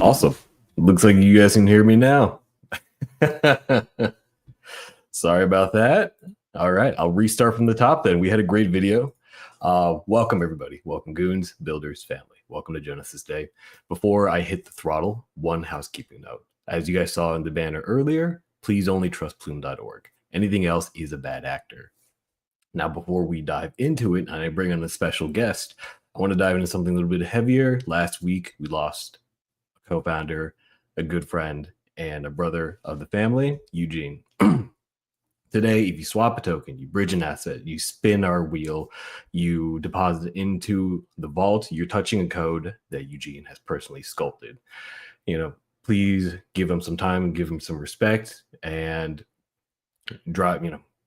Awesome. Looks like you guys can hear me now. Sorry about that. All right, I'll restart from the top then. We had a great video. Welcome, everybody. Welcome, goons, builders, family. Welcome to Genesis Day. Before I hit the throttle, one housekeeping note. As you guys saw in the banner earlier, please only trust Plume.org. Anything else is a bad actor. Now, before we dive into it, and I bring on a special guest, I want to dive into something a little bit heavier. Last week, we lost a co-founder, a good friend, and a brother of the family, Eugene. Today, if you swap a token, you bridge an asset, you spin our wheel, you deposit it into the vault, you're touching a code that Eugene has personally sculpted. Please give him some time and give him some respect, and drop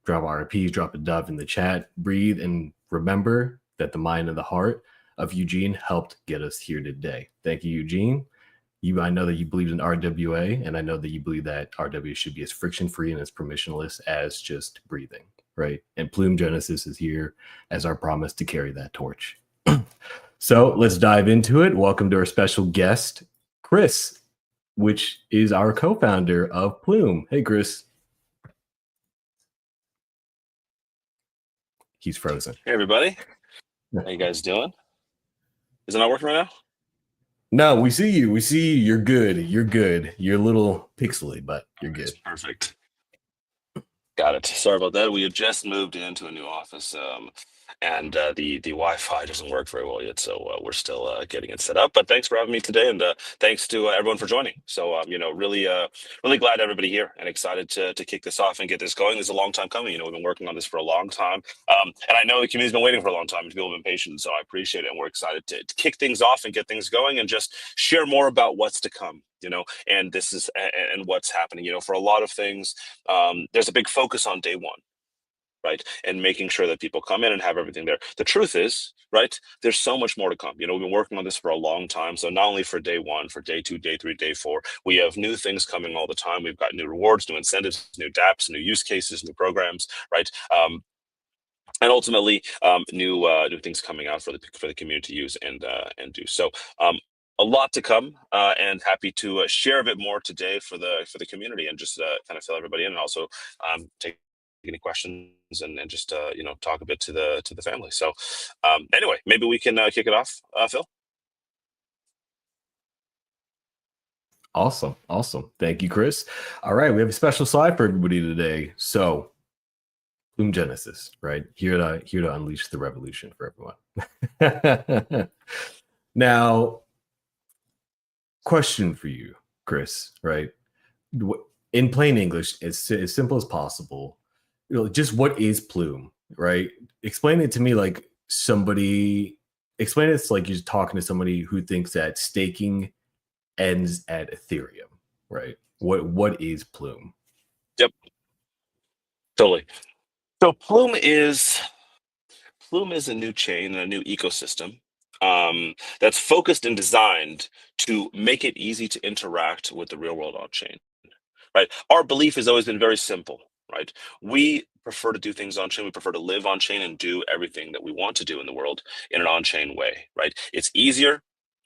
RIPs, drop a dove in the chat, breathe, and remember that the mind and the heart of Eugene helped get us here today. Thank you, Eugene. I know that you believe in RWA, and I know that you believe that RWA should be as friction-free and as permissionless as just breathing, right? And Plume Genesis is here as our promise to carry that torch. So let's dive into it. Welcome to our special guest, Chris, which is our co-founder of Plume. Hey, Chris. He's frozen. Hey, everybody. How you guys doing? Is it not working right now? No, we see you. We see you. You're good. You're good. You're a little pixely, but you're good. Perfect. Got it. Sorry about that. We had just moved into a new office, and the Wi-Fi doesn't work very well yet, so we're still getting it set up. But thanks for having me today, and thanks to everyone for joining. So really glad everybody here, and excited to kick this off and get this going. This is a long time coming. We've been working on this for a long time, and I know the community's been waiting for a long time. People have been patient, so I appreciate it. And we're excited to kick things off and get things going, and just share more about what's to come. And this is and what's happening. For a lot of things, there's a big focus on day one, right? And making sure that people come in and have everything there. The truth is, right, there's so much more to come. We've been working on this for a long time. So not only for day one, for day two, day three, day four, we have new things coming all the time. We've got new rewards, new incentives, new dApps, new use cases, new programs, right? And ultimately, new things coming out for the community to use and do. So a lot to come, and happy to share a bit more today for the community, and just kind of fill everybody in, and also take any questions, and just talk a bit to the family. So anyway, maybe we can kick it off, Phil. Awesome. Thank you, Chris. All right, we have a special slide for everybody today. So Plume Genesis, right? Here to unleash the revolution for everyone. Now, question for you, Chris, right? In plain English, as simple as possible, just what is Plume, right? Explain it to me like explain it like you're talking to somebody who thinks that staking ends at Ethereum, right? What is Plume? Yep, totally. So Plume is a new chain, a new ecosystem that's focused and designed to make it easy to interact with the real world on chain, right? Our belief has always been very simple, right? We prefer to do things on chain. We prefer to live on chain and do everything that we want to do in the world in an on chain way, right? It's easier,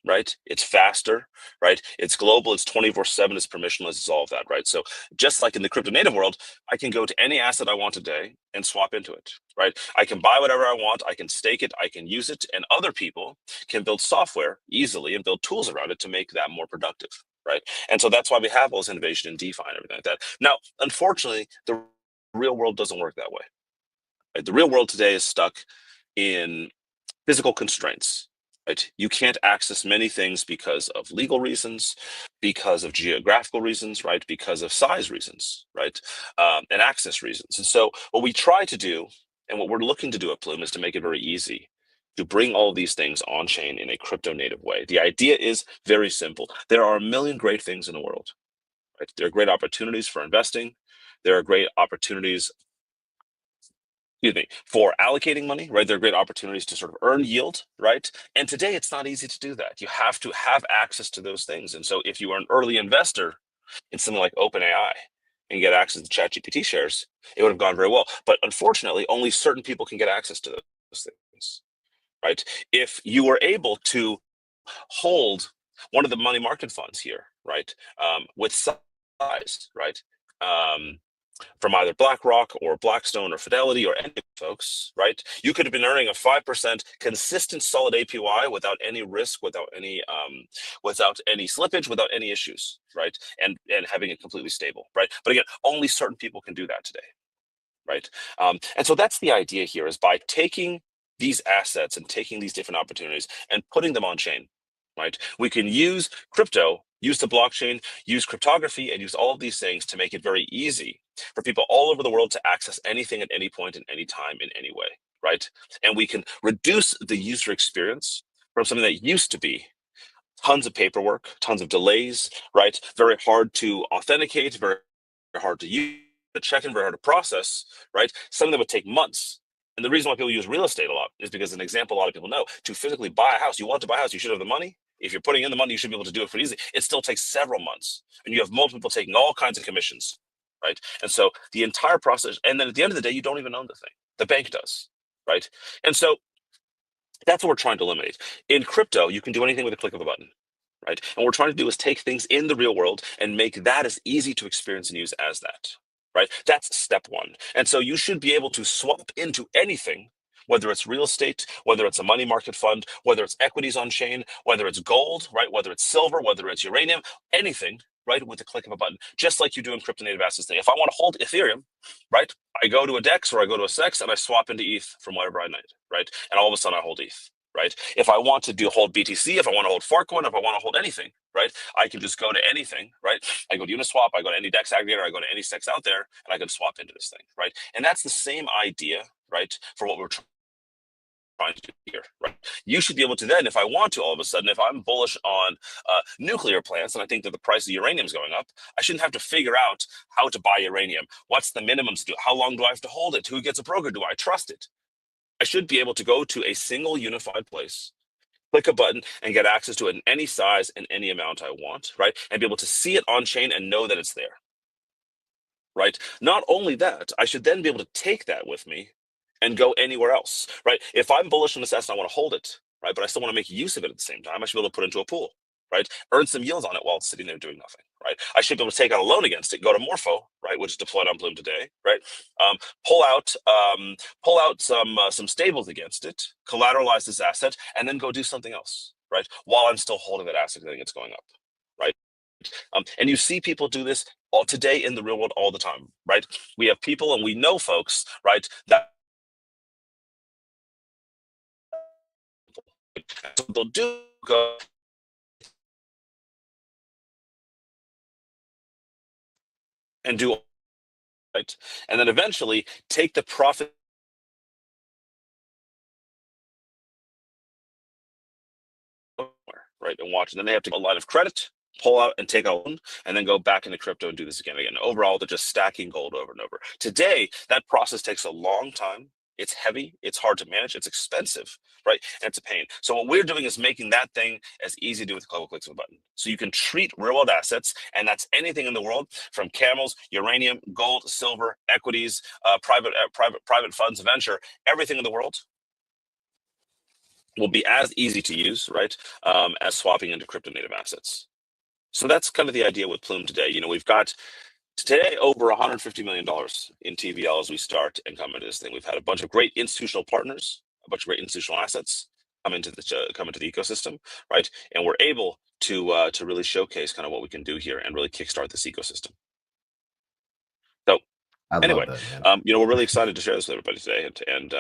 right? It's faster, right? It's global. It's 24/7. It's permissionless. It's all of that, right? So just like in the crypto native world, I can go to any asset I want today and swap into it, right? I can buy whatever I want. I can stake it. I can use it, and other people can build software easily and build tools around it to make that more productive, right? And so that's why we have all this innovation in DeFi and everything like that. Now, unfortunately, the real world doesn't work that way, right? The real world today is stuck in physical constraints, right? You can't access many things because of legal reasons, because of geographical reasons, right? Because of size reasons, right? And access reasons. And so what we try to do, and what we're looking to do at Plume, is to make it very easy to bring all these things on chain in a crypto native way. The idea is very simple. There are a million great things in the world, right? There are great opportunities for investing. There are great opportunities, for allocating money, right? There are great opportunities to sort of earn yield, right? And today it's not easy to do that. You have to have access to those things. And so if you are an early investor in something like OpenAI and get access to ChatGPT shares, it would have gone very well. But unfortunately, only certain people can get access to those things, right? If you were able to hold one of the money market funds here, right? With size, right? From either BlackRock or Blackstone or Fidelity or any folks, right? You could have been earning a 5% consistent solid APY without any risk, without any slippage, without any issues, right? And having it completely stable, right? But again, only certain people can do that today, right? And so that's the idea here, is by taking these assets and taking these different opportunities and putting them on chain, right? We can use crypto, use the blockchain, use cryptography, and use all of these things to make it very easy for people all over the world to access anything at any point in any time in any way, right? And we can reduce the user experience from something that used to be tons of paperwork, tons of delays, right? Very hard to authenticate, very hard to use, to check in, very hard to process, right? Something that would take months. And the reason why people use real estate a lot is because, an example a lot of people know, to physically buy a house, you want to buy a house, you should have the money. If you're putting in the money, you should be able to do it pretty easy. It still takes several months, and you have multiple people taking all kinds of commissions, right? And so the entire process, and then at the end of the day, you don't even own the thing. The bank does, right? And so that's what we're trying to eliminate. In crypto, you can do anything with a click of a button, right? And what we're trying to do is take things in the real world and make that as easy to experience and use as that, right? That's step one. And so you should be able to swap into anything, whether it's real estate, whether it's a money market fund, whether it's equities on chain, whether it's gold, right? Whether it's silver, whether it's uranium, anything, right? With the click of a button, just like you do in crypto native assets today. If I want to hold Ethereum, right? I go to a DEX or I go to a SEX and I swap into ETH from whatever I need, right? And all of a sudden I hold ETH, right? If I want to hold BTC, if I want to hold Farcoin, if I want to hold anything, right? I can just go to anything, right? I go to Uniswap, I go to any DEX aggregator, I go to any SEX out there, and I can swap into this thing, right? And that's the same idea, right? For what we're trying to do here, right? You should be able to then, if I want to, all of a sudden, if I'm bullish on nuclear plants and I think that the price of uranium is going up, I shouldn't have to figure out how to buy uranium. What's the minimums to do? How long do I have to hold it? Who gets a broker? Do I trust it? I should be able to go to a single unified place, click a button, and get access to it in any size and any amount I want, right? And be able to see it on chain and know that it's there, right? Not only that, I should then be able to take that with me and go anywhere else, right? If I'm bullish on this asset, I want to hold it, right? But I still want to make use of it at the same time. I should be able to put it into a pool, right? Earn some yields on it while it's sitting there doing nothing, right? I should be able to take out a loan against it, go to Morpho, right, which is deployed on Plume today, right? Um, pull out, some stables against it, collateralize this asset, and then go do something else, right? While I'm still holding that asset, I think it's going up, right? And you see people do this all today in the real world all the time, right? We have people and we know folks, right, that they'll do go and do, right, and then eventually take the profit, right, and watch. And then they have to get a line of credit, pull out and take a loan, and then go back into crypto and do this again and again. Overall, they're just stacking gold over and over. Today, that process takes a long time. It's heavy, it's hard to manage, it's expensive, right? And it's a pain. So what we're doing is making that thing as easy to do with a couple clicks of a button. So you can treat real world assets, and that's anything in the world, from camels, uranium, gold, silver, equities, private funds, venture, everything in the world will be as easy to use, right, as swapping into crypto native assets. So that's kind of the idea with Plume today. You know, we've got today over $150 million in TVL as we start and come into this thing. We've had a bunch of great institutional partners, a bunch of great institutional assets come into the ecosystem, right? And we're able to really showcase kind of what we can do here and really kickstart this ecosystem. So I love anyway, that, man. we're really excited to share this with everybody today, and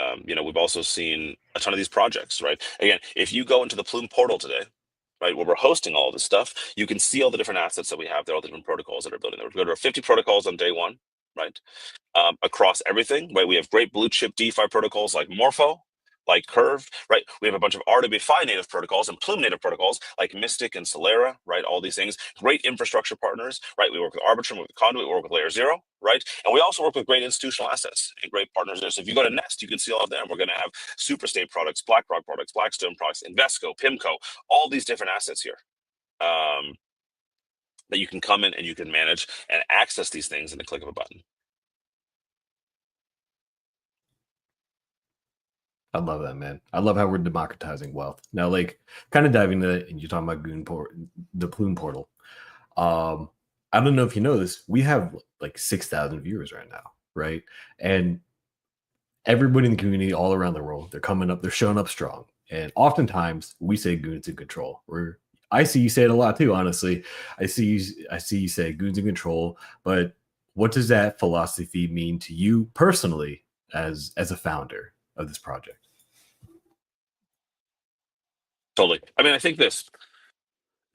we've also seen a ton of these projects, right? Again, if you go into the Plume portal today, right, where we're hosting all this stuff, you can see all the different assets that we have there, all the different protocols that are building there. We've got over 50 protocols on day one, right? Across everything, right? We have great blue chip DeFi protocols like Morpho, like Curve, right? We have a bunch of RWFI native protocols and Plume native protocols like Mystic and Solera, right? All these things, great infrastructure partners, right? We work with Arbitrum, we work with Conduit, we work with Layer Zero, right? And we also work with great institutional assets and great partners there. So if you go to Nest, you can see all of them. We're going to have Superstate products, BlackRock products, Blackstone products, Invesco, PIMCO, all these different assets here. That you can come in and you can manage and access these things in the click of a button. I love that, man. I love how we're democratizing wealth. Now, like, kind of diving into, and you're talking about the Plume portal. Um, I don't know if you know this, we have like 6,000 viewers right now, right? And everybody in the community all around the world, they're coming up, they're showing up strong. And oftentimes we say goons in control. Or I see you say it a lot too, honestly. I see you say goons in control, but what does that philosophy mean to you personally as a founder of this project? Totally. I mean, I think this,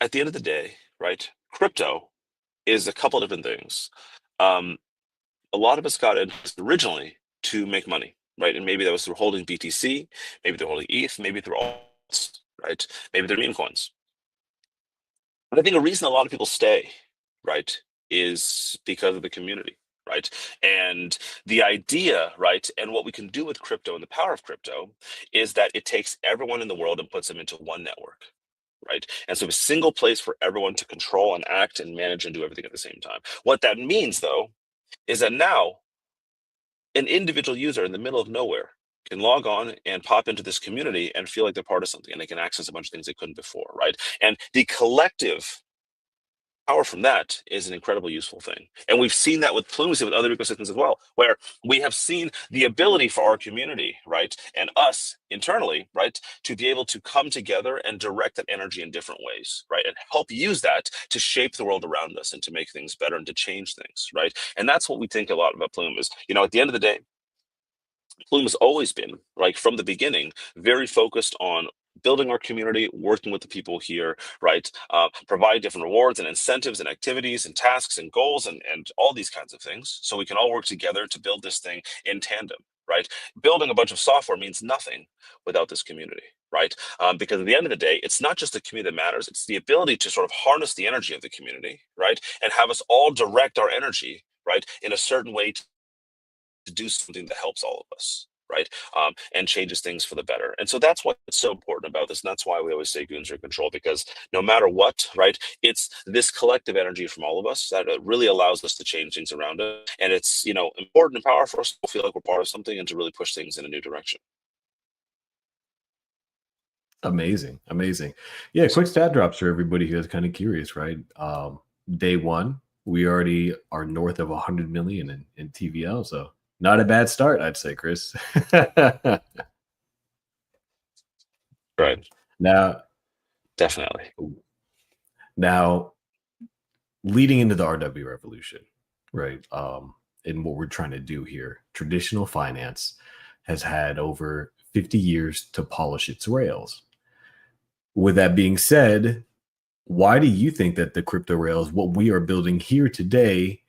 at the end of the day, right? Crypto is a couple of different things. Um, a lot of us got in originally to make money, right? And maybe that was through holding BTC, maybe they're holding ETH, maybe through alts, right? Maybe they're meme coins. But I think a reason a lot of people stay, right, is because of the community, right? And the idea, right, and what we can do with crypto and the power of crypto is that it takes everyone in the world and puts them into one network, right? And so a single place for everyone to control and act and manage and do everything at the same time. What that means, though, is that now an individual user in the middle of nowhere can log on and pop into this community and feel like they're part of something, and they can access a bunch of things they couldn't before, right? And the collective power from that is an incredibly useful thing. And we've seen that with Plume, with other ecosystems as well, where we have seen the ability for our community, right, and us internally, right, to be able to come together and direct that energy in different ways, right, and help use that to shape the world around us and to make things better and to change things, right? And that's what we think a lot about Plume is, at the end of the day, Plume has always been, like from the beginning, very focused on building our community, working with the people here, right? Provide different rewards and incentives and activities and tasks and goals and all these kinds of things. So we can all work together to build this thing in tandem, right? Building a bunch of software means nothing without this community, right? Because at the end of the day, it's not just the community that matters, it's the ability to sort of harness the energy of the community, right? And have us all direct our energy, right, in a certain way to do something that helps all of us, right? And changes things for the better. And so that's what's so important about this. And that's why we always say goons are in control, because no matter what, right, it's this collective energy from all of us that really allows us to change things around us. And it's, important and powerful for us to feel like we're part of something and to really push things in a new direction. Amazing, amazing. Yeah, quick stat drops for everybody who is kind of curious, right? Day one, we already are north of 100 million in TVL, so not a bad start, I'd say, Chris. Right. Now, Definitely. now, leading into the RW revolution, right? And what we're trying to do here, traditional finance has had over 50 years to polish its rails. With that being said, why do you think that the crypto rails, what we are building here today,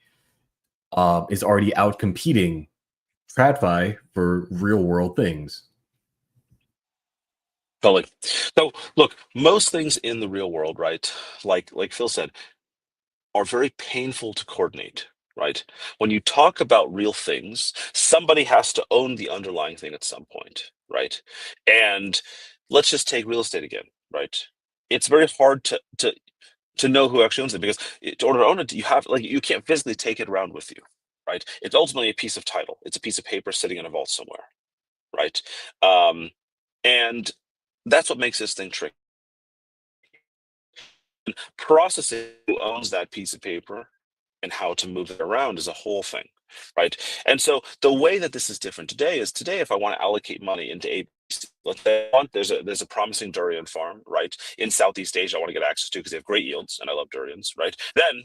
is already out competing TradFi for real world things? Totally. So look, most things in the real world, right? Like Phil said, are very painful to coordinate, right? When you talk about real things, somebody has to own the underlying thing at some point, right? And let's just take real estate again, right? It's very hard to know who actually owns it, because in order to own it, you have, like, you can't physically take it around with you, right? It's ultimately a piece of title. It's a piece of paper sitting in a vault somewhere, right? Um, and that's what makes this thing tricky. Processing who owns that piece of paper and how to move it around is a whole thing, right? And so the way that this is different today is, today, if I want to allocate money into let's say there's a promising durian farm, right, in Southeast Asia I want to get access to because they have great yields and I love durians, right? Then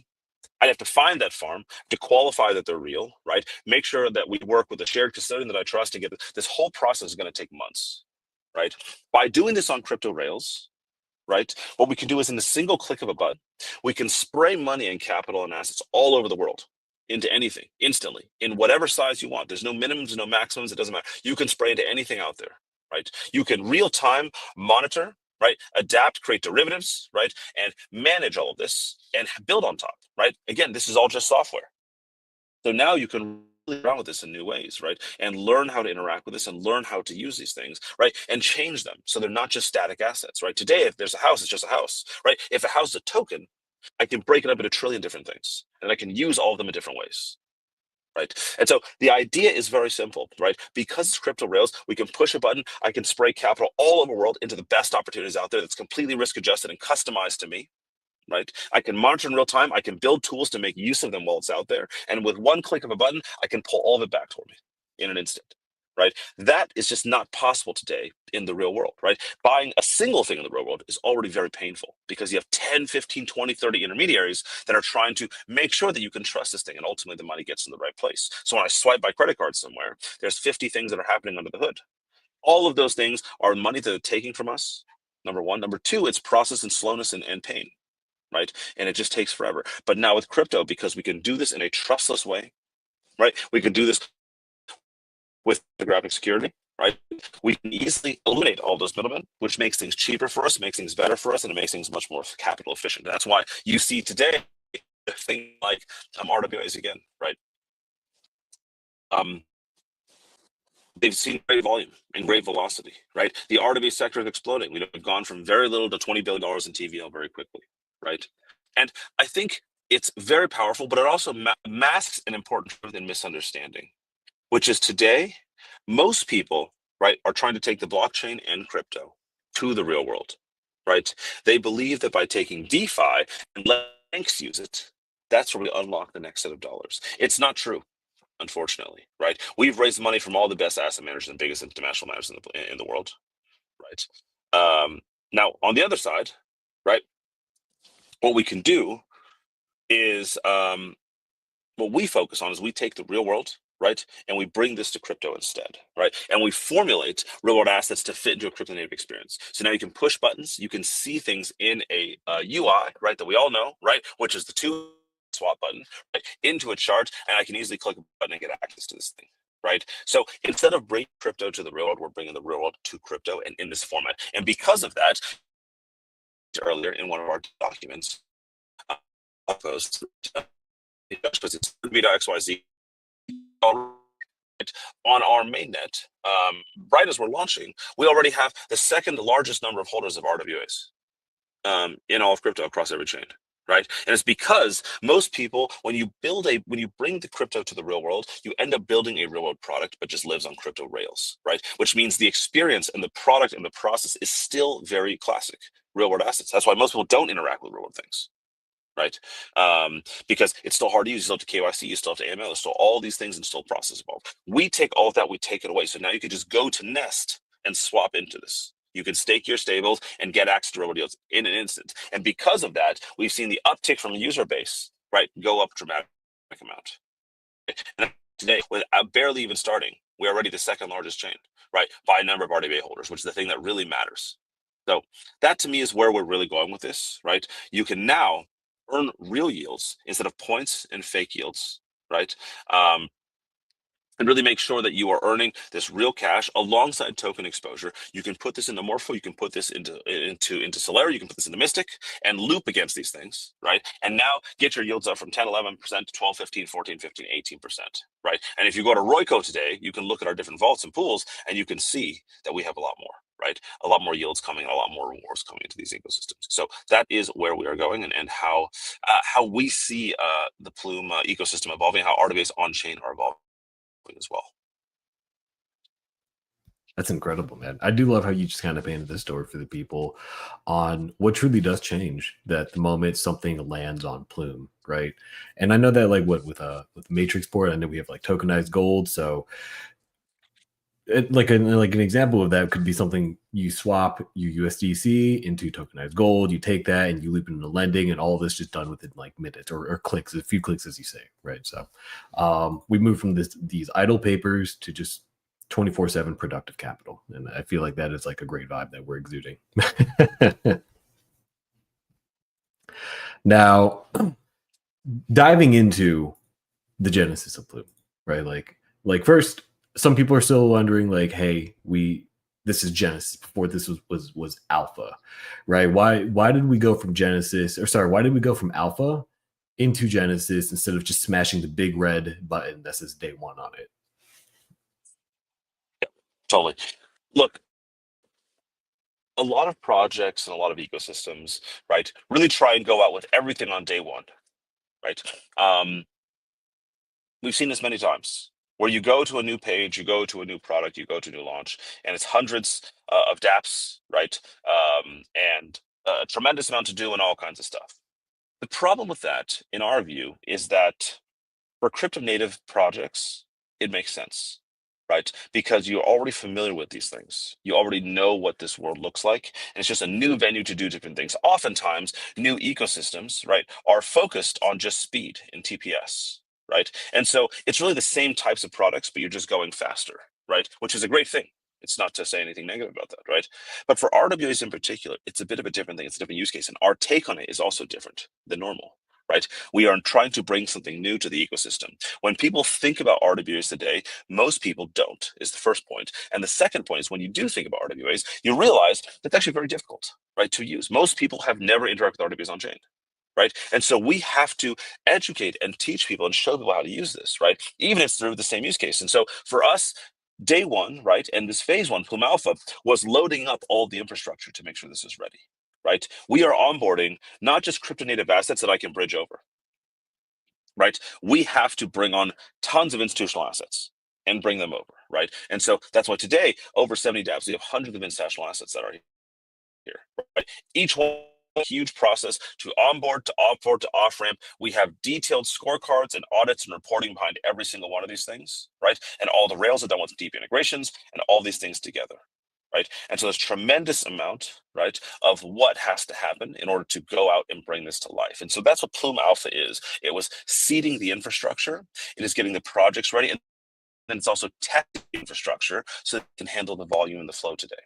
I'd have to find that farm to qualify that they're real, right? Make sure that we work with a shared custodian that I trust to get this whole process is going to take months, right? By doing this on crypto rails, right, what we can do is, in a single click of a button, we can spray money and capital and assets all over the world into anything instantly in whatever size you want. There's no minimums, no maximums. It doesn't matter. You can spray into anything out there, right? You can real time monitor, right, adapt, create derivatives, right, and manage all of this and build on top, right? Again, this is all just software. So now you can play around with this in new ways, right? And learn how to interact with this and learn how to use these things, right? And change them so they're not just static assets, right? Today, if there's a house, it's just a house, right? If a house is a token, I can break it up into a trillion different things and I can use all of them in different ways. right? And so the idea is very simple, right? Because it's crypto rails, we can push a button, I can spray capital all over the world into the best opportunities out there that's completely risk adjusted and customized to me, right? I can monitor in real time, I can build tools to make use of them while it's out there. And with one click of a button, I can pull all of it back toward me in an instant, right? That is just not possible today in the real world, right? Buying a single thing in the real world is already very painful because you have 10, 15, 20, 30 intermediaries that are trying to make sure that you can trust this thing and ultimately the money gets in the right place. So when I swipe my credit card somewhere, there's 50 things that are happening under the hood. All of those things are money that they're taking from us, number one. Number two, it's process and slowness and pain, right? And it just takes forever. But now with crypto, because we can do this in a trustless way, right? We can do this with cryptographic security, right? We can easily eliminate all those middlemen, which makes things cheaper for us, makes things better for us, and it makes things much more capital efficient. That's why you see today a thing like RWAs again, right? They've seen great volume and great velocity, right? The RWA sector is exploding. We've gone from very little to $20 billion in TVL very quickly, right? And I think it's very powerful, but it also masks an important truth and misunderstanding, which is today, most people, right, are trying to take the blockchain and crypto to the real world, right? They believe that by taking DeFi and letting banks use it, that's where we unlock the next set of dollars. It's not true, unfortunately, right? We've raised money from all the best asset managers and biggest international managers in the world, right? Now, on the other side, right, what we can do is what we focus on is we take the real world, right, and we bring this to crypto instead, right, and we formulate real world assets to fit into a crypto native experience. So now you can push buttons, you can see things in a UI, right, that we all know, right, which is the two swap button, right, into a chart, and I can easily click a button and get access to this thing. Right. So instead of bringing crypto to the real world, we're bringing the real world to crypto and in this format. And because of that, earlier in one of our documents, post, it's XYZ on our mainnet. Right as we're launching, we already have the second largest number of holders of RWAs in all of crypto across every chain. Right. And it's because most people, when you bring the crypto to the real world, you end up building a real world product, but just lives on crypto rails. Right. Which means the experience and the product and the process is still very classic real world assets. That's why most people don't interact with real world things. Right. Because it's still hard to use. You still have to KYC, you still have to AML, there's still all these things and still process involved. We take all of that, we take it away. So now you can just go to Nest and swap into this. You can stake your stables and get access to real deals in an instant. And because of that, we've seen the uptick from user base, right, go up dramatic amount. And today, without barely even starting, we're already the second largest chain, right, by number of RDBA holders, which is the thing that really matters. So that to me is where we're really going with this, right? You can now earn real yields instead of points and fake yields, right? And really make sure that you are earning this real cash alongside token exposure. You can put this into Morpho, you can put this into Solera, you can put this into Mystic and loop against these things, right? And now get your yields up from 10, 11% to 12, 15, 14, 15, 18%, right? And if you go to Royco today, you can look at our different vaults and pools and you can see that we have a lot more, right? A lot more yields coming, a lot more rewards coming into these ecosystems. So that is where we are going and how we see the Plume ecosystem evolving, how RWAs on chain are evolving as well. That's incredible, man. I do love how you just kind of painted the story for the people on what truly does change that the moment something lands on Plume, right? And I know that like with Matrix Port, I know we have like tokenized gold. So like an example of that could be something you swap your USDC into tokenized gold, you take that and you loop it into lending, and all of this just done within like minutes or clicks, a few clicks, as you say, right? So we moved from these idle papers to just 24/7 productive capital, and I feel like that is like a great vibe that we're exuding. Now, diving into the genesis of Plume, right? Like first, some people are still wondering, like, hey, this is Genesis before this was alpha, right? Why did we go from Genesis, or sorry, why did we go from alpha into Genesis instead of just smashing the big red button that says day one on it? Yeah, totally. Look, a lot of projects and a lot of ecosystems, right, really try and go out with everything on day one, right? We've seen this many times where you go to a new page, you go to a new product, you go to a new launch, and it's hundreds of dApps, right? And a tremendous amount to do and all kinds of stuff. The problem with that, in our view, is that for crypto native projects, it makes sense, right? Because you're already familiar with these things. You already know what this world looks like. And it's just a new venue to do different things. Oftentimes, new ecosystems, right, are focused on just speed in TPS, right? And so it's really the same types of products, but you're just going faster, right? Which is a great thing. It's not to say anything negative about that, right? But for RWAs in particular, it's a bit of a different thing. It's a different use case. And our take on it is also different than normal, right? We are trying to bring something new to the ecosystem. When people think about RWAs today, most people don't, is the first point. And the second point is when you do think about RWAs, you realize that's actually very difficult, right, to use. Most people have never interacted with RWAs on chain, right? And so we have to educate and teach people and show people how to use this, right? Even if it's through the same use case. And so for us, day one, right, and this phase one, Plume Alpha, was loading up all the infrastructure to make sure this is ready, right? We are onboarding not just crypto native assets that I can bridge over, right? We have to bring on tons of institutional assets and bring them over, right? And so that's why today, over 70 dApps, we have hundreds of institutional assets that are here, right? Each one a huge process to onboard, to offboard, to off ramp. We have detailed scorecards and audits and reporting behind every single one of these things, right? And all the rails are done with deep integrations and all these things together, right? And so there's tremendous amount, right, of what has to happen in order to go out and bring this to life. And so that's what Plume Alpha is. It was seeding the infrastructure. It is getting the projects ready. And then it's also testing the infrastructure so it can handle the volume and the flow today.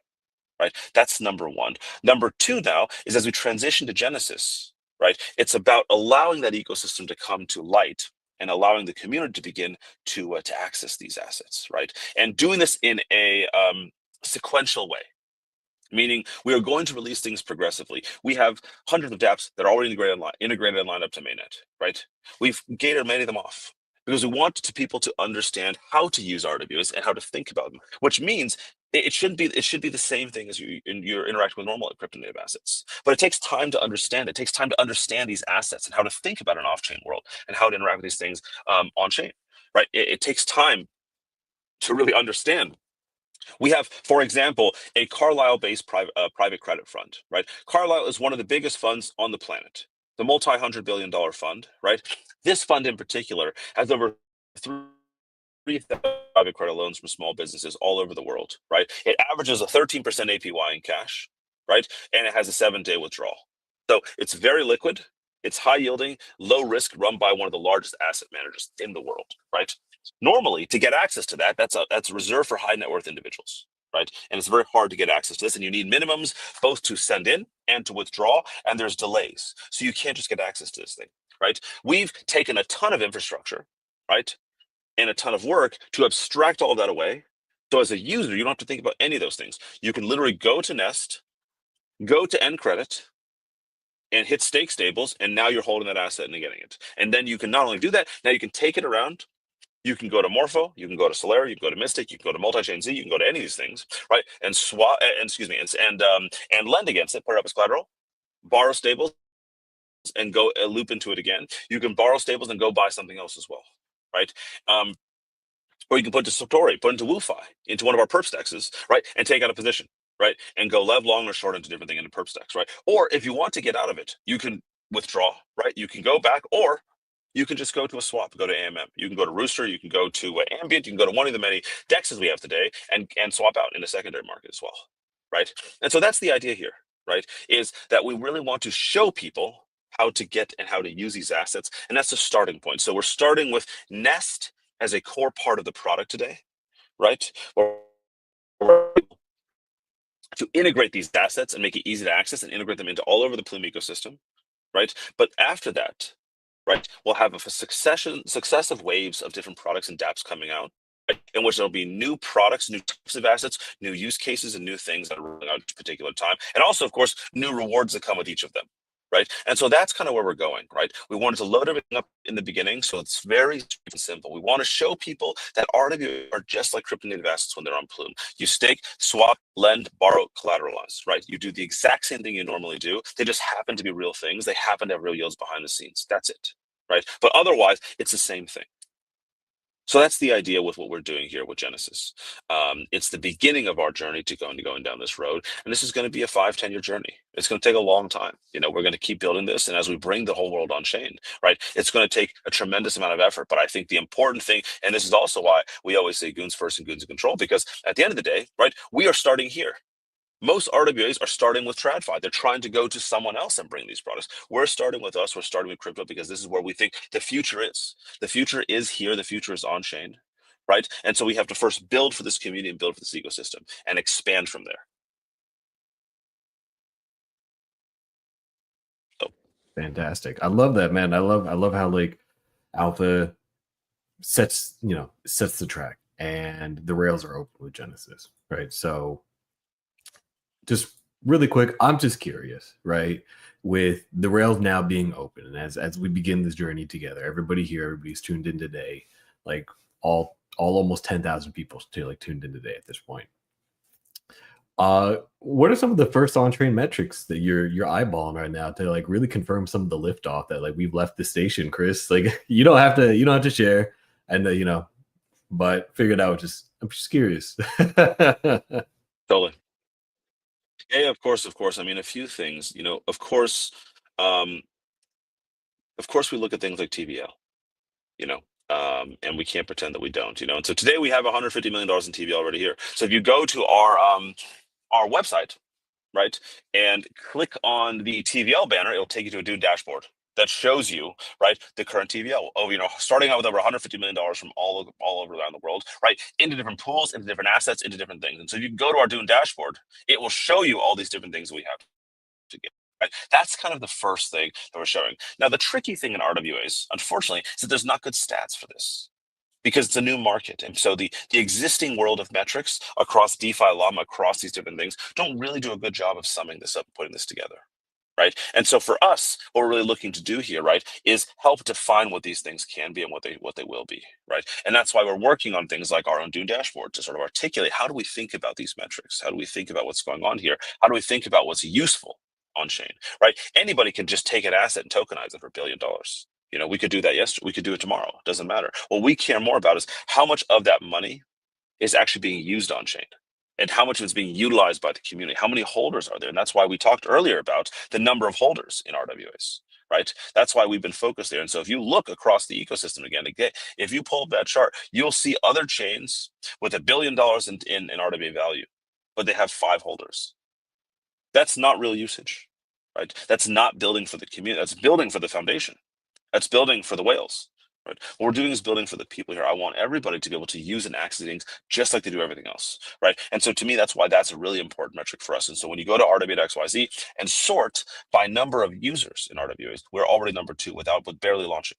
Right? That's number one. Number two now is as we transition to Genesis, right? It's about allowing that ecosystem to come to light and allowing the community to begin to access these assets, right? And doing this in a sequential way, meaning we are going to release things progressively. We have hundreds of dApps that are already integrated and lined up to mainnet, right? We've gated many of them off because we want people to understand how to use RWAs and how to think about them, which means it should be the same thing as you're interacting with normal crypto native assets. But it takes time to understand it. It takes time to understand these assets and how to think about an off-chain world and how to interact with these things on-chain, right? It takes time to really understand. We have, for example, a Carlyle-based private credit fund, right? Carlyle is one of the biggest funds on the planet, the multi-$100 billion fund, right? This fund in particular has over 3,000 private credit loans from small businesses all over the world, right? It averages a 13% APY in cash, right? And it has a 7-day withdrawal. So it's very liquid, it's high yielding, low risk, run by one of the largest asset managers in the world, right? Normally, to get access to that, that's reserved for high net worth individuals, right? And it's very hard to get access to this, and you need minimums both to send in and to withdraw, and there's delays, so you can't just get access to this thing, right? We've taken a ton of infrastructure, right, and a ton of work to abstract all of that away. So as a user, you don't have to think about any of those things. You can literally go to Nest, go to End Credit, and hit stake stables, and now you're holding that asset and getting it. And then you can not only do that, now you can take it around. You can go to Morpho, you can go to Solera, you can go to Mystic, you can go to Multi-Chain Z, you can go to any of these things, right? And swap, and excuse me, and lend against it, put it up as collateral, borrow stables, and go loop into it again. You can borrow stables and go buy something else as well, right? Or you can put into Satori, put into WooFi, into one of our perp stacks, right? And take out a position, right? And go lev long or short into different thing into perp stacks, right? Or if you want to get out of it, you can withdraw, right? You can go back, or you can just go to a swap, go to AMM. You can go to Rooster, you can go to Ambient, you can go to one of the many dexes we have today and swap out in the secondary market as well, right? And so that's the idea here, right? Is that we really want to show people how to get and how to use these assets. And that's the starting point. So we're starting with Nest as a core part of the product today, right? To integrate these assets and make it easy to access and integrate them into all over the Plume ecosystem, right? But after that, right, we'll have a successive waves of different products and dApps coming out, right, in which there'll be new products, new types of assets, new use cases, and new things that are rolling out at a particular time. And also, of course, new rewards that come with each of them, right? And so that's kind of where we're going, right? We wanted to load everything up in the beginning, so it's very simple. We want to show people that RWA are just like crypto native assets when they're on Plume. You stake, swap, lend, borrow, collateralize, right? You do the exact same thing you normally do. They just happen to be real things. They happen to have real yields behind the scenes. That's it, right? But otherwise, it's the same thing. So that's the idea with what we're doing here with Genesis. It's the beginning of our journey to going down this road, and this is going to be a 5-10 year journey. It's going to take a long time. We're going to keep building this, and as we bring the whole world on chain, right, it's going to take a tremendous amount of effort. But I think the important thing, and this is also why we always say goons first and goons in control, because at the end of the day, right, we are starting here. Most RWAs are starting with TradFi. They're trying to go to someone else and bring these products. We're starting with us. We're starting with crypto because this is where we think the future is. The future is here. The future is on chain, right? And so we have to first build for this community and build for this ecosystem and expand from there. So Fantastic. I love that, man. I love how like Alpha sets the track and the rails are open with Genesis, right? So just really quick, I'm just curious, right? With the rails now being open, and as we begin this journey together, everybody's tuned in today, like all almost 10,000 people tuned in today at this point. What are some of the first on-train metrics that you're eyeballing right now to like really confirm some of the liftoff that like we've left the station, Chris? Like you don't have to share, and but figured out. I'm just curious. totally. Yeah, of course, of course. I mean, a few things, um, of course we look at things like TVL, and we can't pretend that we don't, And so today we have $150 million in TVL already here. So if you go to our website, right, and click on the TVL banner, it'll take you to a Dune dashboard that shows you, right, the current TVL. Oh, starting out with over $150 million from all over around the world, right, into different pools, into different assets, into different things. And so if you go to our Dune dashboard, it will show you all these different things that we have to get. Right? That's kind of the first thing that we're showing. Now, the tricky thing in RWAs, unfortunately, is that there's not good stats for this because it's a new market. And so the existing world of metrics across DeFi, Llama, across these different things don't really do a good job of summing this up, putting this together. Right. And so for us, what we're really looking to do here, right, is help define what these things can be and what they will be. Right. And that's why we're working on things like our own Dune dashboard to sort of articulate how do we think about these metrics? How do we think about what's going on here? How do we think about what's useful on chain? Right. Anybody can just take an asset and tokenize it for $1 billion. We could do that yesterday. We could do it tomorrow. It doesn't matter. What we care more about is how much of that money is actually being used on chain and how much of it's being utilized by the community. How many holders are there? And that's why we talked earlier about the number of holders in RWAs, right? That's why we've been focused there. And so if you look across the ecosystem again, if you pull up that chart, you'll see other chains with $1 billion in RWA value, but they have 5 holders. That's not real usage, right? That's not building for the community. That's building for the foundation. That's building for the whales. Right? What we're doing is building for the people here. I want everybody to be able to use and access things just like they do everything else, right? And so to me, that's why that's a really important metric for us. And so when you go to RWA.xyz and sort by number of users in RWAs, we're already number 2 with barely launching,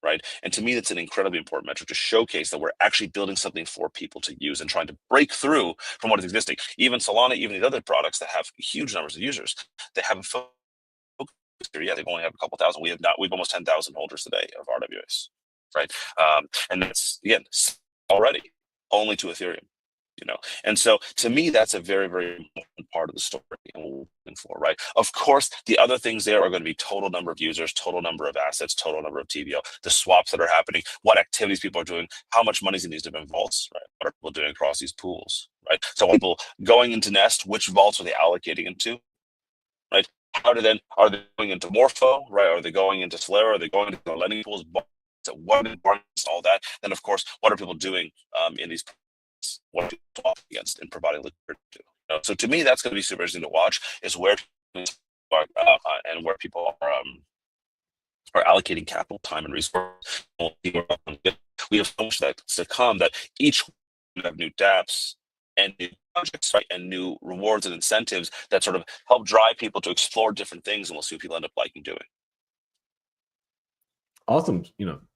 right? And to me, that's an incredibly important metric to showcase that we're actually building something for people to use and trying to break through from what is existing. Even Solana, even these other products that have huge numbers of users, they haven't focused. Yeah, they've only have a couple thousand. We've almost 10,000 holders today of RWAs, right? And that's again already only to Ethereum, And so to me, that's a very, very important part of the story and what we're looking for, right? Of course, the other things there are going to be total number of users, total number of assets, total number of TVL, the swaps that are happening, what activities people are doing, how much money's in these different vaults, right? What are people doing across these pools, right? So people going into Nest, which vaults are they allocating into, right? Are they going into Morpho, right? Are they going into Solera? Are they going into the lending pools? What are all that? Then, of course, what are people doing in these? What are people off against and providing liquidity to? So to me, that's going to be super interesting to watch. Is where people are, and where people are allocating capital, time, and resources. We have so much that's to come that each have new dApps and new projects, right, and new rewards and incentives that sort of help drive people to explore different things, and we'll see what people end up liking doing. Awesome.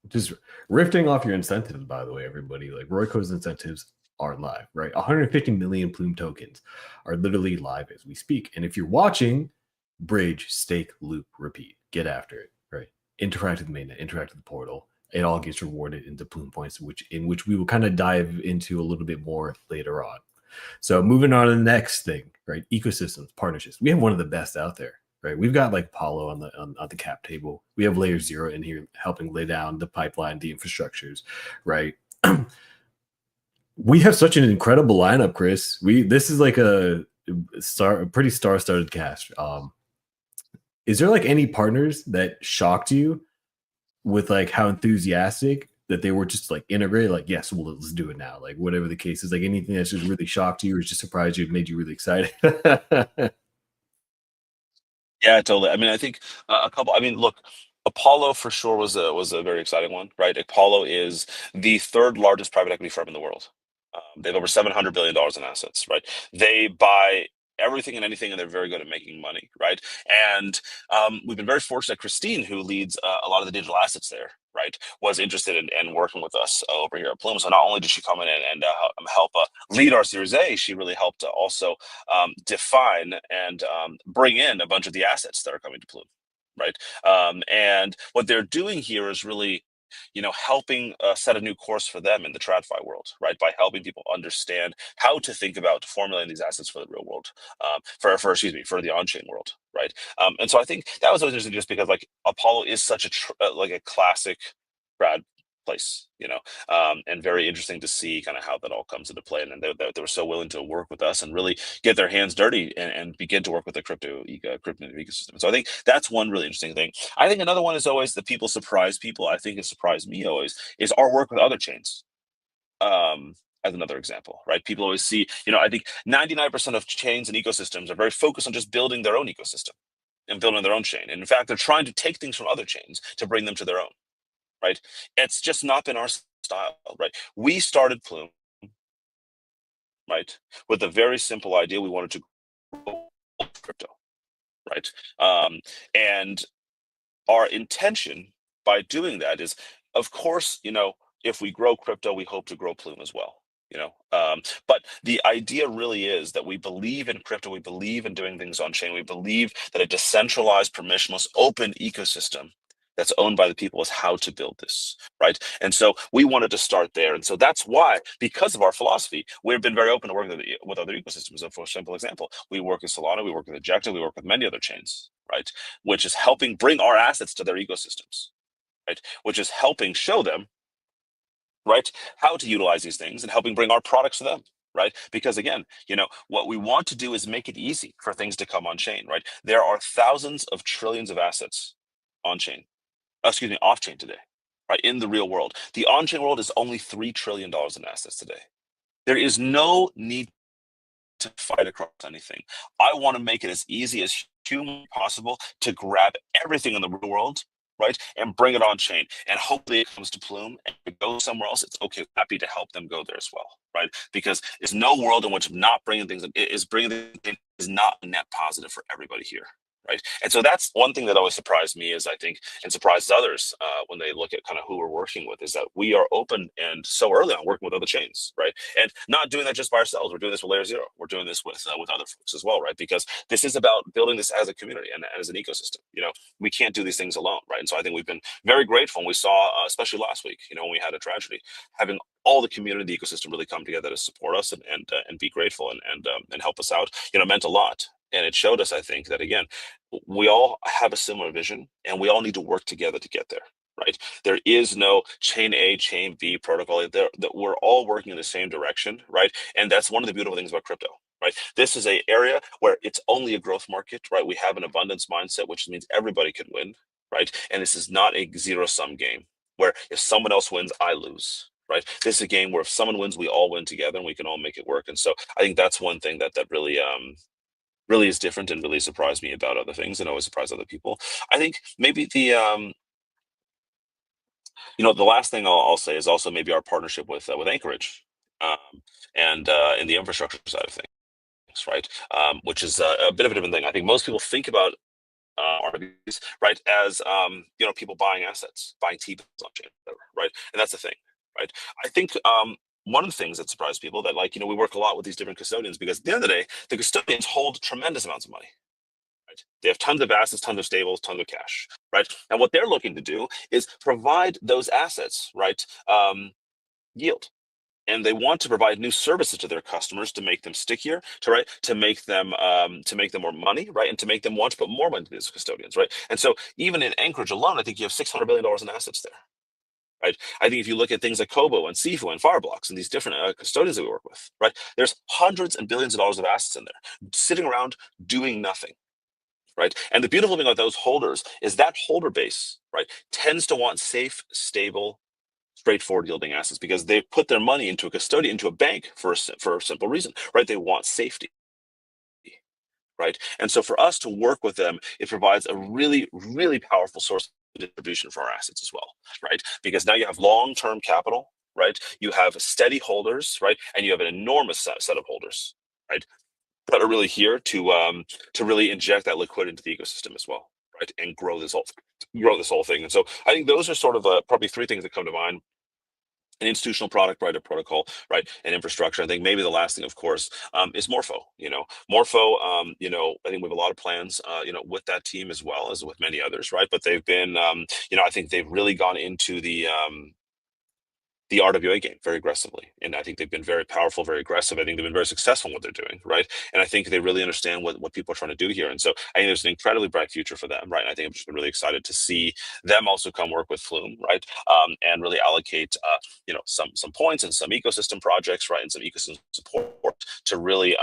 Just riffing off your incentives, by the way, everybody, like Royco's incentives are live, right? 150 million Plume tokens are literally live as we speak. And if you're watching, bridge, stake, loop, repeat, get after it, right? Interact with the mainnet, interact with the portal. It all gets rewarded into Plume points, in which we will kind of dive into a little bit more later on. So moving on to the next thing, right? Ecosystems, partnerships. We have one of the best out there, right? We've got like Apollo on the cap table. We have Layer 0 in here helping lay down the pipeline, the infrastructures, right? We have such an incredible lineup, Chris. This is like a pretty star-studded cast. Is there like any partners that shocked you with like how enthusiastic that they were just like integrated? Like, yes, well, let's do it now. Like, whatever the case is, like anything that's just really shocked you or just surprised you, made you really excited. Yeah, totally. I mean, I think a couple. I mean, look, Apollo for sure was a very exciting one, right? Apollo is the third largest private equity firm in the world. They have over $700 billion in assets, right? They buy everything and anything, and they're very good at making money, right? And we've been very fortunate. Christine, who leads a lot of the digital assets there, right, was interested in working with us over here at Plume. So not only did she come in and help lead our Series A, she really helped to also define and bring in a bunch of the assets that are coming to Plume, right? And what they're doing here is really, helping set a new course for them in the TradFi world, right? By helping people understand how to think about formulating these assets for the real world, for excuse me, for the on-chain world, right? And so I think that was always interesting, just because like Apollo is such like a classic grad place, and very interesting to see kind of how that all comes into play. And then they were so willing to work with us and really get their hands dirty and begin to work with the crypto ecosystem. So I think that's one really interesting thing. I think another one is always that people surprise people. I think it surprised me always is our work with other chains. As another example, right? People always see, I think 99% of chains and ecosystems are very focused on just building their own ecosystem and building their own chain. And in fact, they're trying to take things from other chains to bring them to their own, right? It's just not been our style, right? We started Plume, right, with a very simple idea. We wanted to grow crypto, right? And our intention by doing that is, of course, if we grow crypto, we hope to grow Plume as well. But the idea really is that we believe in crypto, we believe in doing things on chain, we believe that a decentralized, permissionless, open ecosystem that's owned by the people is how to build this, right? And so we wanted to start there, and so that's why, because of our philosophy, we've been very open to working with other ecosystems. And for a simple example, we work with Solana, we work with Ejecta, we work with many other chains, right? Which is helping bring our assets to their ecosystems, right? Which is helping show them, right, how to utilize these things and helping bring our products to them, right? Because again, what we want to do is make it easy for things to come on chain, right? There are thousands of trillions of assets on chain, excuse me, off chain today, right? In the real world, the on chain world is only $3 trillion in assets today. There is no need to fight across anything. I want to make it as easy as humanly possible to grab everything in the real world, right, and bring it on chain. And hopefully it comes to Plume, and if it goes somewhere else, it's okay. Happy to help them go there as well, right? Because there's no world in which not bringing things is bringing things is not a net positive for everybody here. Right. And so that's one thing that always surprised me, is I think, and surprises others when they look at kind of who we're working with, is that we are open and so early on working with other chains, right? And not doing that just by ourselves. We're doing this with Layer Zero. We're doing this with other folks as well, right? Because this is about building this as a community and as an ecosystem. We can't do these things alone, right? And so I think we've been very grateful. And we saw, especially last week, when we had a tragedy, having all the community, the ecosystem really come together to support us and be grateful and help us out, meant a lot. And it showed us, I think, that again, we all have a similar vision and we all need to work together to get there, right? There is no chain A, chain B protocol. That we're all working in the same direction, right? And that's one of the beautiful things about crypto, right? This is a area where it's only a growth market, right? We have an abundance mindset, which means everybody can win, right? And this is not a zero-sum game where if someone else wins, I lose. Right. This is a game where if someone wins, we all win together and we can all make it work. And so I think that's one thing that really is different and really surprised me about other things and always surprised other people. I think maybe the last thing I'll say is also maybe our partnership with Anchorage, and in the infrastructure side of things, right? Which is a bit of a different thing. I think most people think about RWs, right, as people buying assets, buying T-bills on chain, whatever, right? And that's the thing, right? I think one of the things that surprised people that we work a lot with these different custodians, because at the end of the day, the custodians hold tremendous amounts of money. Right? They have tons of assets, tons of stables, tons of cash, right? And what they're looking to do is provide those assets, right, yield. And they want to provide new services to their customers to make them stickier, to make them more money, right, and to make them want to put more money into these custodians, right. And so even in Anchorage alone, I think you have $600 billion in assets there, right? I think if you look at things like Kobo and Sifu and Fireblocks and these different custodians that we work with, right? There's hundreds and billions of dollars of assets in there sitting around doing nothing, right? And the beautiful thing about those holders is that holder base, right, tends to want safe, stable, straightforward yielding assets because they put their money into a custodian, into a bank for a simple reason, right? They want safety. Right. And so for us to work with them, it provides a really, really powerful source of distribution for our assets as well. Right. Because now you have long-term capital, right? You have steady holders, right? And you have an enormous set of holders, right? That are really here to really inject that liquidity into the ecosystem as well, right? And grow this whole thing. And so I think those are sort of probably three things that come to mind: an institutional product, right, a protocol, right, and infrastructure. I think maybe the last thing, of course, is Morpho. I think we have a lot of plans, with that team as well as with many others, right? But they've been, I think they've really gone into the RWA game very aggressively. And I think they've been very powerful, very aggressive. I think they've been very successful in what they're doing, right? And I think they really understand what people are trying to do here. And so I think there's an incredibly bright future for them, right? And I think I've just been really excited to see them also come work with Flume, right? And really allocate, some points and some ecosystem projects, right? And some ecosystem support to really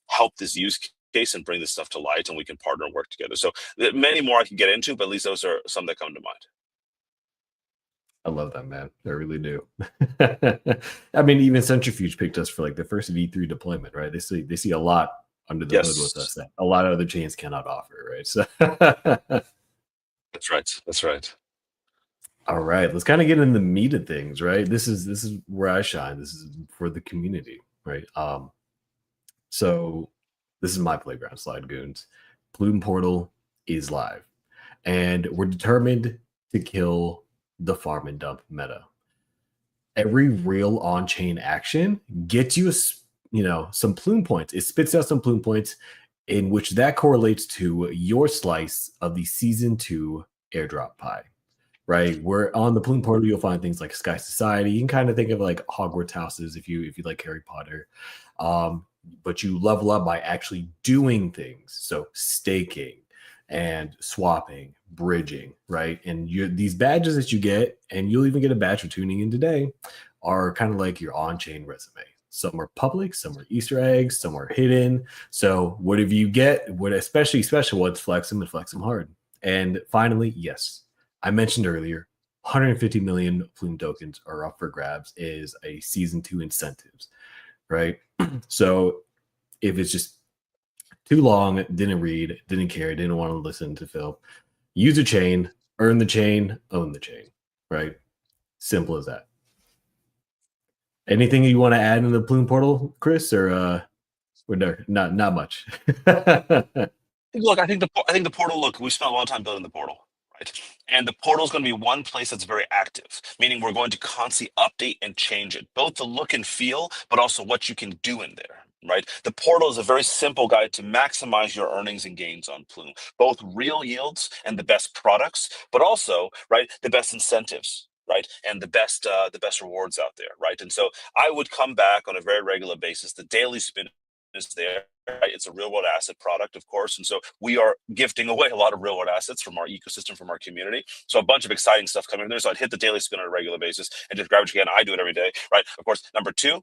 help this use case and bring this stuff to light, and we can partner and work together. So many more I can get into, but at least those are some that come to mind. I love that, man. I really do. I mean, even Centrifuge picked us for like the first V3 deployment, right? They see a lot under the hood with us that a lot of other chains cannot offer, right? So That's right. That's right. all right, let's kind of get in the meat of things, right? This is where I shine. This is for the community, right? So this is my playground, Slide Goons. Plume Portal is live, and we're determined to kill the farm and dump meta. Every real on-chain action gets you some Plume points. It spits out some Plume points, in which that correlates to your slice of the season 2 airdrop pie. Right, where on the Plume portal you'll find things like Sky Society. You can kind of think of like Hogwarts houses if you like Harry Potter, but you level up by actually doing things. So staking and swapping, bridging, right? And these badges that you get, and you'll even get a badge for tuning in today, are kind of like your on-chain resume. Some are public, some are Easter eggs, some are hidden. So whatever you get, what especially special ones, flex them and flex them hard. And finally, yes, I mentioned earlier, 150 million Plume tokens are up for grabs is a season 2 incentives, right? So if it's just too long, didn't read, didn't care, didn't want to listen to Phil, use a chain, earn the chain, own the chain, right? Simple as that. Anything you want to add in the Plume portal, Chris, or we're there? Not much. Look, I think the portal. Look, we spent a lot of time building the portal, right? And the portal is going to be one place that's very active, meaning we're going to constantly update and change it, both the look and feel, but also what you can do in there, right? The portal is a very simple guide to maximize your earnings and gains on Plume, both real yields and the best products, but also, right, the best incentives, right, and the best rewards out there, right? And so I would come back on a very regular basis. The daily spin is there. Right? It's a real world asset product, of course. And so we are gifting away a lot of real world assets from our ecosystem, from our community. So a bunch of exciting stuff coming in there. So I'd hit the daily spin on a regular basis and just grab what you can. I do it every day, right? Of course, number 2,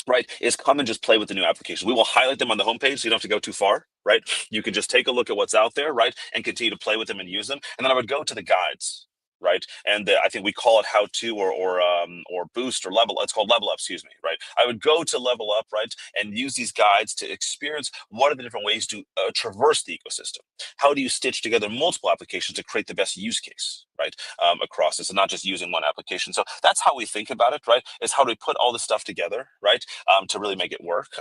right, is come and just play with the new applications. We will highlight them on the homepage, so you don't have to go too far, right? You can just take a look at what's out there, right, and continue to play with them and use them. And then I would go to the guides, right? And I think we call it how to or boost or level. It's called level up, excuse me, right? I would go to level up, right, and use these guides to experience what are the different ways to traverse the ecosystem. How do you stitch together multiple applications to create the best use case, right, across this, and not just using one application. So that's how we think about it, right? Is how do we put all this stuff together, right, to really make it work,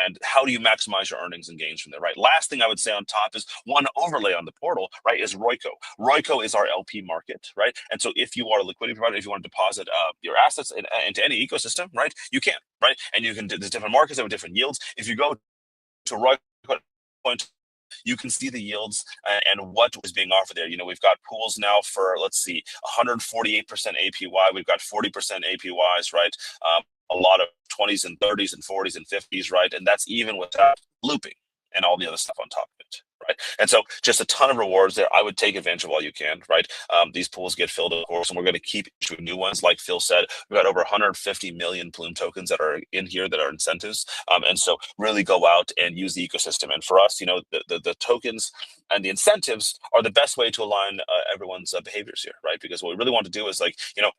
and how do you maximize your earnings and gains from there, right? Last thing I would say on top is one overlay on the portal, right, is Royco. Royco is our LP market, right? And so if you are a liquidity provider, if you want to deposit your assets into any ecosystem, right, you can, right? And you can, there's different markets that have different yields. If you go to Royco point, you can see the yields and what is being offered there. We've got pools now for, let's see, 148% APY. We've got 40% APYs, right? A lot of 20s and 30s and 40s and 50s, right? And that's even without looping and all the other stuff on top of it, right? And so just a ton of rewards there. I would take advantage of all you can, right? These pools get filled, of course, and we're going to keep issuing new ones. Like Phil said, we've got over 150 million Plume tokens that are in here that are incentives. And so really go out and use the ecosystem. And for us, the tokens and the incentives are the best way to align everyone's behaviors here, right? Because what we really want to do is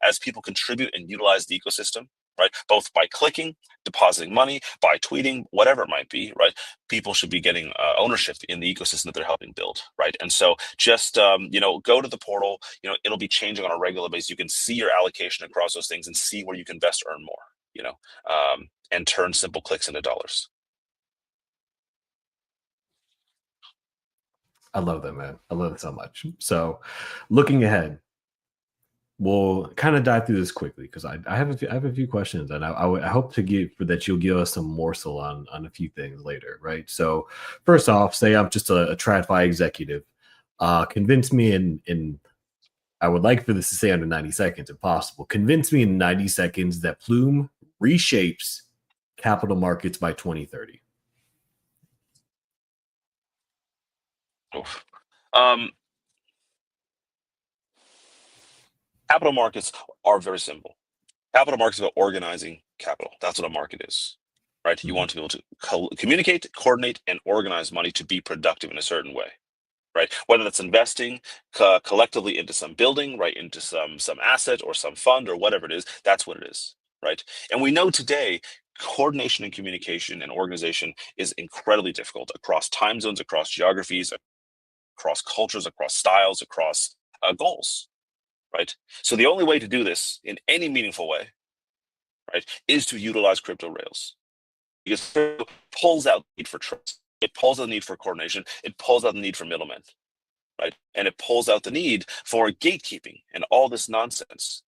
as people contribute and utilize the ecosystem, right? Both by clicking, depositing money, by tweeting, whatever it might be, right? People should be getting ownership in the ecosystem that they're helping build, right? And so just, go to the portal, it'll be changing on a regular basis. You can see your allocation across those things and see where you can best earn more, and turn simple clicks into dollars. I love that, man. I love it so much. So looking ahead, we'll kind of dive through this quickly because I have a few questions, and I hope that you'll give us some morsel on a few things later, right? So first off, say I'm just a TradFi executive. Convince me in I would like for this to say under 90 seconds if possible. Convince me in 90 seconds that Plume reshapes capital markets by 2030. Oof. Capital markets are very simple. Capital markets is about organizing capital. That's what a market is, right? You want to be able to communicate, coordinate, and organize money to be productive in a certain way, right? Whether that's investing collectively into some building, right, into some asset or some fund or whatever it is, that's what it is, right? And we know today coordination and communication and organization is incredibly difficult across time zones, across geographies, across cultures, across styles, across goals, right? So the only way to do this in any meaningful way, right, is to utilize crypto rails, because crypto pulls out the need for trust, it pulls out the need for coordination, it pulls out the need for middlemen, right, and it pulls out the need for gatekeeping and all this nonsense.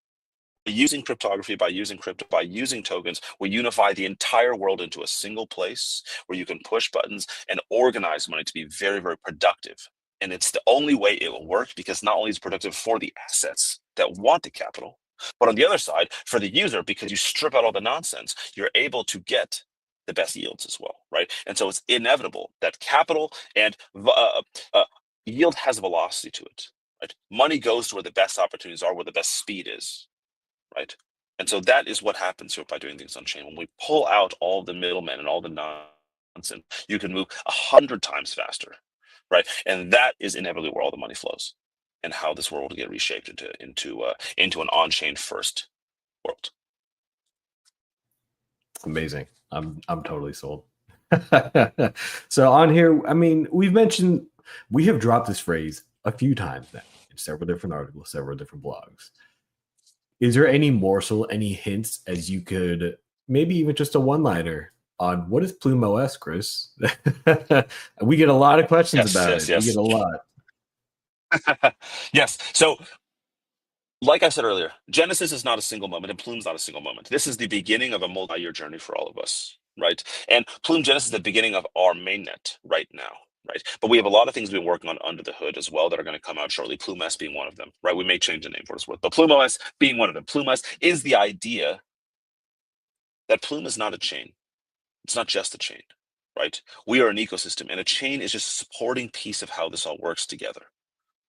By using cryptography, by using crypto, by using tokens, we unify the entire world into a single place where you can push buttons and organize money to be very, very productive. And it's the only way it will work, because not only is it productive for the assets that want the capital, but on the other side, for the user, because you strip out all the nonsense, you're able to get the best yields as well, right? And so it's inevitable that capital and yield has velocity to it, right? Money goes to where the best opportunities are, where the best speed is, right? And so that is what happens here by doing things on chain. When we pull out all the middlemen and all the nonsense, you can move 100 times faster, right? And that is inevitably where all the money flows, and how this world will get reshaped into an on-chain first world. Amazing. I'm totally sold. So on here, I mean, we have dropped this phrase a few times now in several different articles, several different blogs. Is there any morsel, any hints, as you could, maybe even just a one-liner on what is Plume OS, Chris? We get a lot of questions about it. Yes. We get a lot. Yes. So, like I said earlier, Genesis is not a single moment, and Plume's not a single moment. This is the beginning of a multi-year journey for all of us, right? And Plume Genesis is the beginning of our mainnet right now, right? But we have a lot of things we've been working on under the hood as well that are going to come out shortly. Plume S being one of them, right? We may change the name for what it's worth, but Plume OS being one of them. Plume S is the idea that Plume is not a chain. It's not just a chain, right? We are an ecosystem, and a chain is just a supporting piece of how this all works together,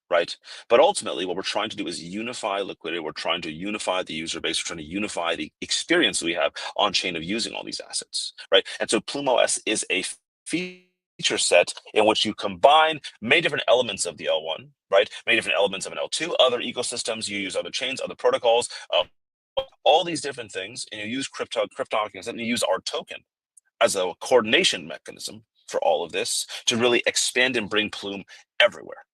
right? But ultimately, what we're trying to do is unify liquidity. We're trying to unify the user base. We're trying to unify the experience we have on chain of using all these assets, right? And so Plume OS is a feature set in which you combine many different elements of the L1, right? Many different elements of an L2, other ecosystems. You use other chains, other protocols, all these different things, and you use cryptography, and you use our token as a coordination mechanism for all of this to really expand and bring Plume everywhere.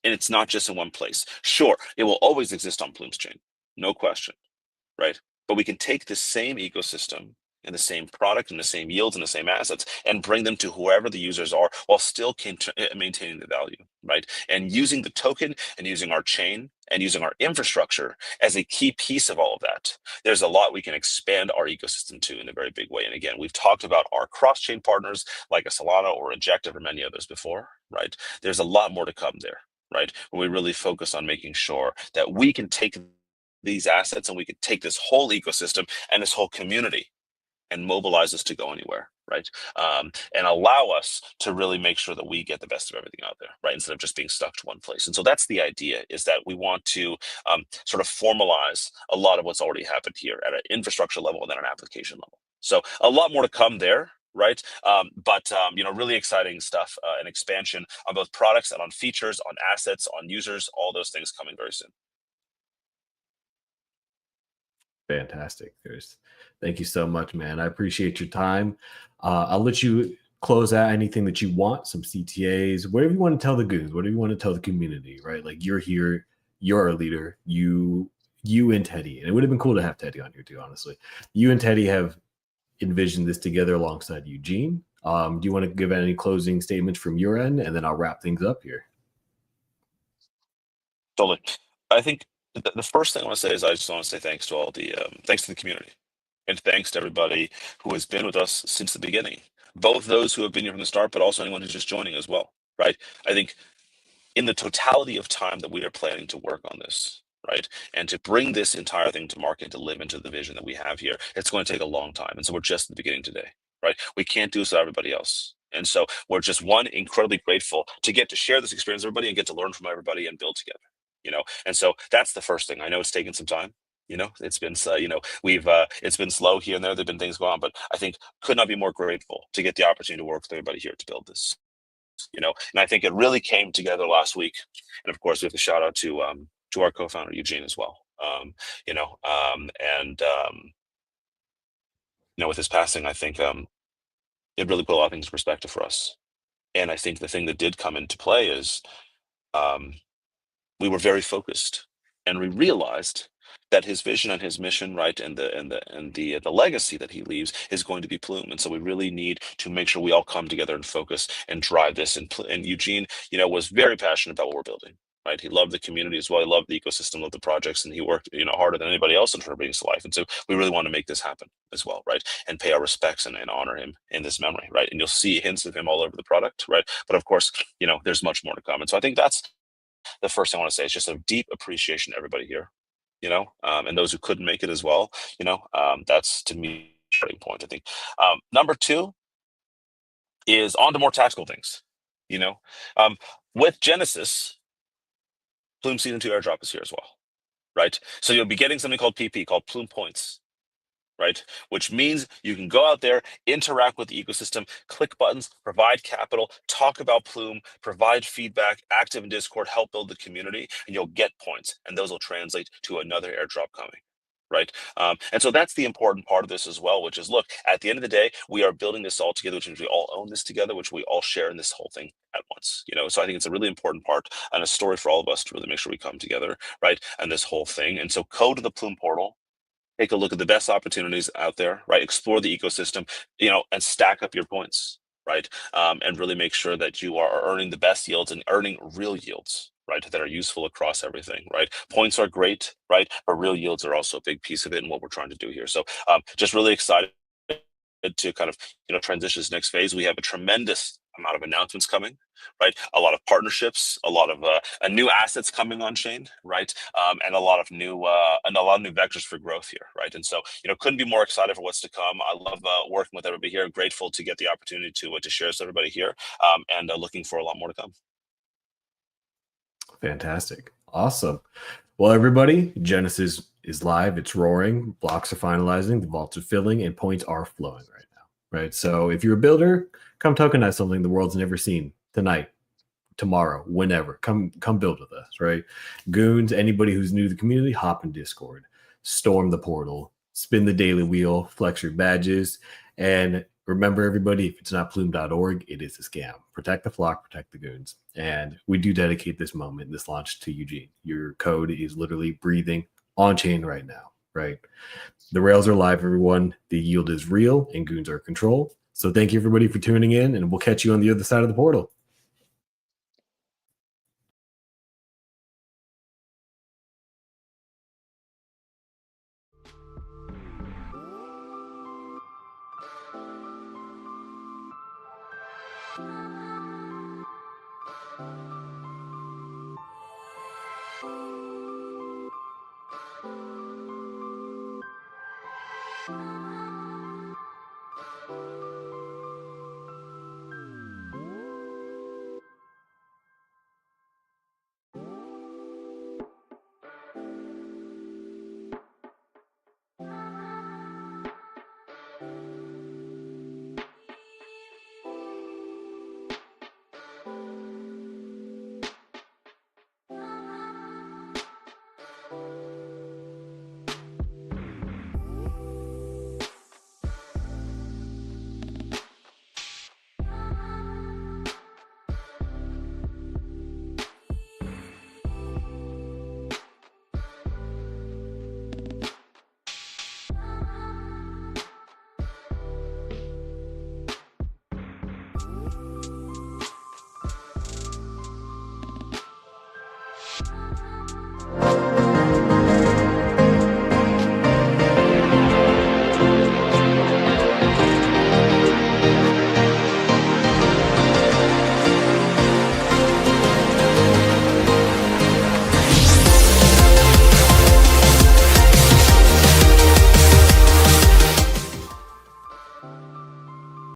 And it's not just in one place. Sure, it will always exist on Plume's chain, no question, right? But we can take the same ecosystem and the same product and the same yields and the same assets and bring them to whoever the users are, while still maintaining the value, right? And using the token and using our chain and using our infrastructure as a key piece of all of that. There's a lot we can expand our ecosystem to in a very big way. And again, we've talked about our cross-chain partners like a Solana or Ejective or many others before, right? There's a lot more to come there, right? When we really focus on making sure that we can take these assets and we can take this whole ecosystem and this whole community and mobilize us to go anywhere, right? And allow us to really make sure that we get the best of everything out there, right? Instead of just being stuck to one place. And so that's the idea, is that we want to sort of formalize a lot of what's already happened here at an infrastructure level and then an application level. So a lot more to come there, right? But really exciting stuff and expansion on both products and on features, on assets, on users, all those things coming very soon. Fantastic. Thank you so much, man. I appreciate your time. I'll let you close out anything that you want, some CTAs, whatever you want to tell the goons, whatever you want to tell the community, right? Like, you're here, you're a leader, you and Teddy, and it would have been cool to have Teddy on here too, honestly. You and Teddy have envisioned this together alongside Eugene. Do you want to give any closing statements from your end, and then I'll wrap things up here? Totally. I think the first thing I want to say is I just want to say thanks to thanks to the community, and thanks to everybody who has been with us since the beginning. Both those who have been here from the start, but also anyone who's just joining as well. Right. I think in the totality of time that we are planning to work on this, right, and to bring this entire thing to market, to live into the vision that we have here, it's going to take a long time. And so we're just at the beginning today, right? We can't do this without everybody else. And so we're just incredibly grateful to get to share this experience with everybody and get to learn from everybody and build together, And so that's the first thing. I know it's taken some time. It's been, we've, it's been slow here and there. There've been things going on, but I think could not be more grateful to get the opportunity to work with everybody here to build this. And I think it really came together last week. And of course, we have to shout out to our co-founder Eugene as well. With his passing, I think it really put a lot of things in perspective for us. And I think the thing that did come into play is um, we were very focused, and we realized that his vision and his mission, right, and the legacy that he leaves is going to be Plume. And so we really need to make sure we all come together and focus and drive this. And Eugene, was very passionate about what we're building. Right, he loved the community as well. He loved the ecosystem, loved the projects, and he worked, harder than anybody else in trying to bring this to life. And so we really want to make this happen as well, right, and pay our respects and honor him in this memory, right. And you'll see hints of him all over the product, right. But of course, there's much more to come. And so I think that's the first thing I want to say is just a deep appreciation to everybody here, and those who couldn't make it as well. That's, to me, a starting point. I think number two is on to more tactical things. With Genesis, Plume Season 2 airdrop is here as well, right? So you'll be getting something called PP, called Plume Points, right? Which means you can go out there, interact with the ecosystem, click buttons, provide capital, talk about Plume, provide feedback, active in Discord, help build the community, and you'll get points. And those will translate to another airdrop coming. Right. And so that's the important part of this as well, which is, look, at the end of the day, we are building this all together, which means we all own this together, which we all share in this whole thing at once. So I think it's a really important part and a story for all of us to really make sure we come together, right, and this whole thing. And so code to the Plume portal, take a look at the best opportunities out there, right? Explore the ecosystem, and stack up your points, right? And really make sure that you are earning the best yields and earning real yields, right? That are useful across everything, right? Points are great, right? But real yields are also a big piece of it and what we're trying to do here. So just really excited to kind of transition this next phase. We have a tremendous amount of announcements coming, right? A lot of partnerships, a lot of new assets coming on chain, right? And a lot of new vectors for growth here, right? And so couldn't be more excited for what's to come. I love working with everybody here. Grateful to get the opportunity to share with everybody here, and looking for a lot more to come. Fantastic. Awesome. Well, everybody, Genesis is live. It's roaring. Blocks are finalizing. The vaults are filling, and points are flowing right now. Right. So if you're a builder, come tokenize something the world's never seen tonight, tomorrow, whenever. Come build with us. Right. Goons, anybody who's new to the community, hop in Discord, storm the portal, spin the daily wheel, flex your badges, and remember, everybody, if it's not plume.org, it is a scam. Protect the flock, protect the goons. And we do dedicate this moment, this launch, to Eugene. Your code is literally breathing on chain right now, right? The rails are live, everyone. The yield is real and goons are in control. So thank you, everybody, for tuning in, and we'll catch you on the other side of the portal.